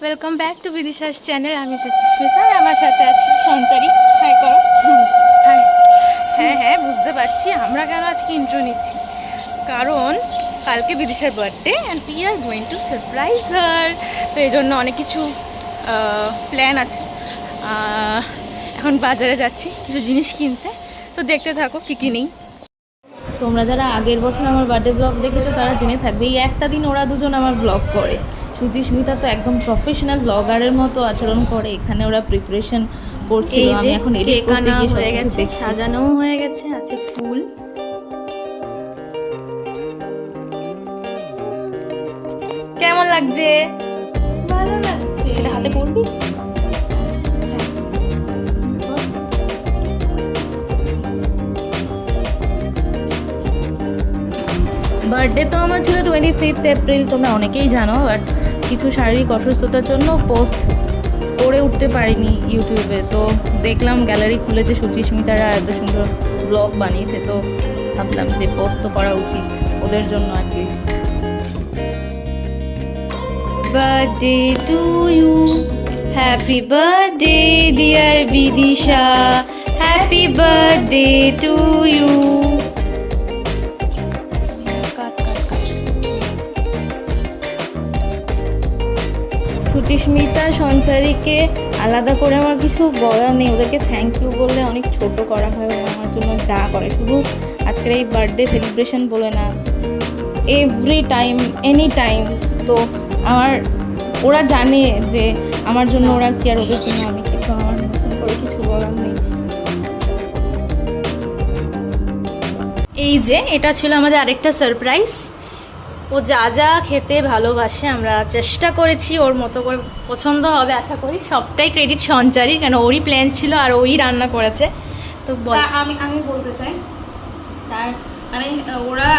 Welcome back to Bidisha's channel. আমি সুচিস্মিতা আর আমার সাথে আছি সঞ্চারী। হাই করো। হাই। হ্যাঁ হ্যাঁ, বুঝতে পারছি আমরা কেন আজকে ইন্ট্রো নিচ্ছি, কারণ কালকে বিদিশার birthday and we are going to surprise her. তো এই জন্য অনেক কিছু প্ল্যান আছে। এখন বাজারে যাচ্ছি কিছু জিনিস কিনতে, তো দেখতে থাকো কী কী নেই। তোমরা যারা আগের বছর আমার বার্থডে ব্লগ দেখেছো তারা জেনে থাকবে এই একটা দিন ওরা দুজন আমার ব্লগ করে। সুচিস্মিতা তো একদম প্রফেশনাল ব্লগারের মতো আচরণ করে। এখানে ওরা প্রিপারেশন করছিল, আমি এখন এডিট করতে গিয়ে সব কিছু দেখছি। সাজানোও হয়ে গেছে, আছে ফুল। কেমন লাগছে? ভালো লাগছে। এটা হাতে পড়বি? বার্থডে তো আমার ছিল 25 এপ্রিল, তোমরা অনেকেই জানো। বাট কিছু শারীরিক অসুস্থতার জন্য পোস্ট করে উঠতে পারিনি ইউটিউবে। তো দেখলাম গ্যালারি খুলে যে সুচিস্মিতারা এত সুন্দর ব্লগ বানিয়েছে, তো ভাবলাম যে পোস্ট তো করা উচিত ওদের জন্য at least. Birthday to you, happy birthday dear Bidisha, happy birthday to you. Suchismita সঞ্চারীকে আলাদা করে আমার কিছু বলার নেই। ওদেরকে থ্যাংক ইউ বললে অনেক ছোট করা হয় ওরা আমার জন্য যা করে। শুধু আজকের এই বার্থডে সেলিব্রেশন বলে না, এভরি টাইম এনি টাইম। তো ওরা জানে যে আমার জন্য ওরা কি আর ওদের জন্য আমি কি। তো আমার নতুন করে কিছু বলার নেই। এই যে এটা ছিল আমাদের আরেকটা সারপ্রাইজ। ও যা যা খেতে ভালোবাসে আমরা চেষ্টা করেছি ওর মতো করে, পছন্দ হবে আশা করি। সবটাই ক্রেডিট সঞ্চারী, কেন ওরই প্ল্যান ছিল আর ওই রান্না করেছে। তো আমি বলতে চাই তার মানে ওরা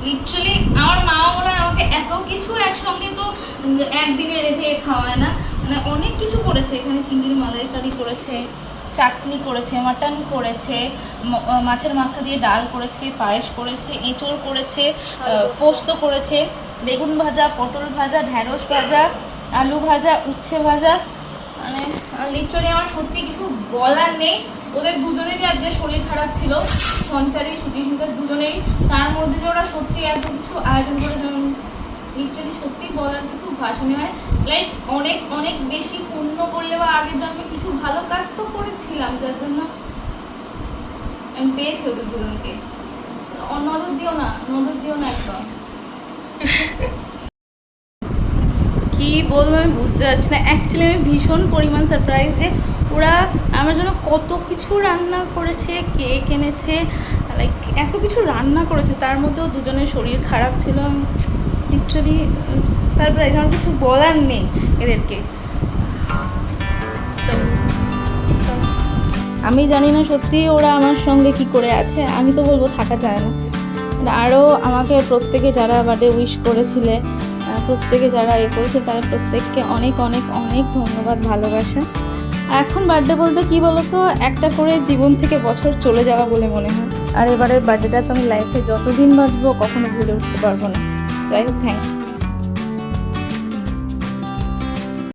লিটারালি আমার মা ওরা আমাকে এত কিছু একসঙ্গে তো একদিনে রেঁধে খাওয়ায় না, মানে অনেক কিছু করেছে। এখানে চিংড়ির মালাইকারি করেছে, চাটনি করেছে, মাটন করেছে, মাছের মাথা দিয়ে ডাল করেছে, পায়েস করেছে, এঁচড় করেছে, পোস্ত করেছে, বেগুন ভাজা, পটল ভাজা, ঢ্যাঁড়স ভাজা, আলু ভাজা, উচ্ছে ভাজা। মানে লিটারালি আমার সত্যি কিছু বলার নেই। ওদের দুজনেরই আজকে শরীর খারাপ ছিল, সঞ্চারী সুচিস্মিতা দুজনেই। তার মধ্যে যে ওরা সত্যি এত কিছু আয়োজন করেছে, লিটারালি সত্যি বলার কিছু ভাষা নেই। লাইক অনেক অনেক বেশি পূর্ণ করলে বা আগের জন্মে কিছু ভালো কাজ তো করেছিলাম, যার জন্য আমি পেয়েছি ওদের দুজনকে। নজর দিও না একদম। কি বলবো আমি বুঝতে পারছি না। অ্যাকচুয়ালি আমি ভীষণ পরিমাণ সারপ্রাইজ যে ওরা আমার জন্য কত কিছু রান্না করেছে, কেক এনেছে, লাইক এত কিছু রান্না করেছে। তার মধ্যেও দুজনের শরীর খারাপ ছিল। লিটারালি সারপ্রাইজ, আমার কিছু বলার নেই এদেরকে। তো আমি জানি না সত্যি ওরা আমার সঙ্গে কি করে আছে। আমি তো বলবো থাকা যায় না। আরও আমাকে প্রত্যেকে যারা বার্থডে উইশ করেছিলে, প্রত্যেকে যারা করেছে, তাদের প্রত্যেককে অনেক অনেক অনেক ধন্যবাদ, ভালোবাসা। এখন বার্থডে বলতে কি বলতো, একটা করে জীবন থেকে বছর চলে যাওয়া বলে মনে হয়। আর এবারের বার্থডেটা তো আমি লাইফে যতদিন বাঁচবো কখনো ভুলে উঠতে পারবো না। যাই হোক, থ্যাংক ইউ।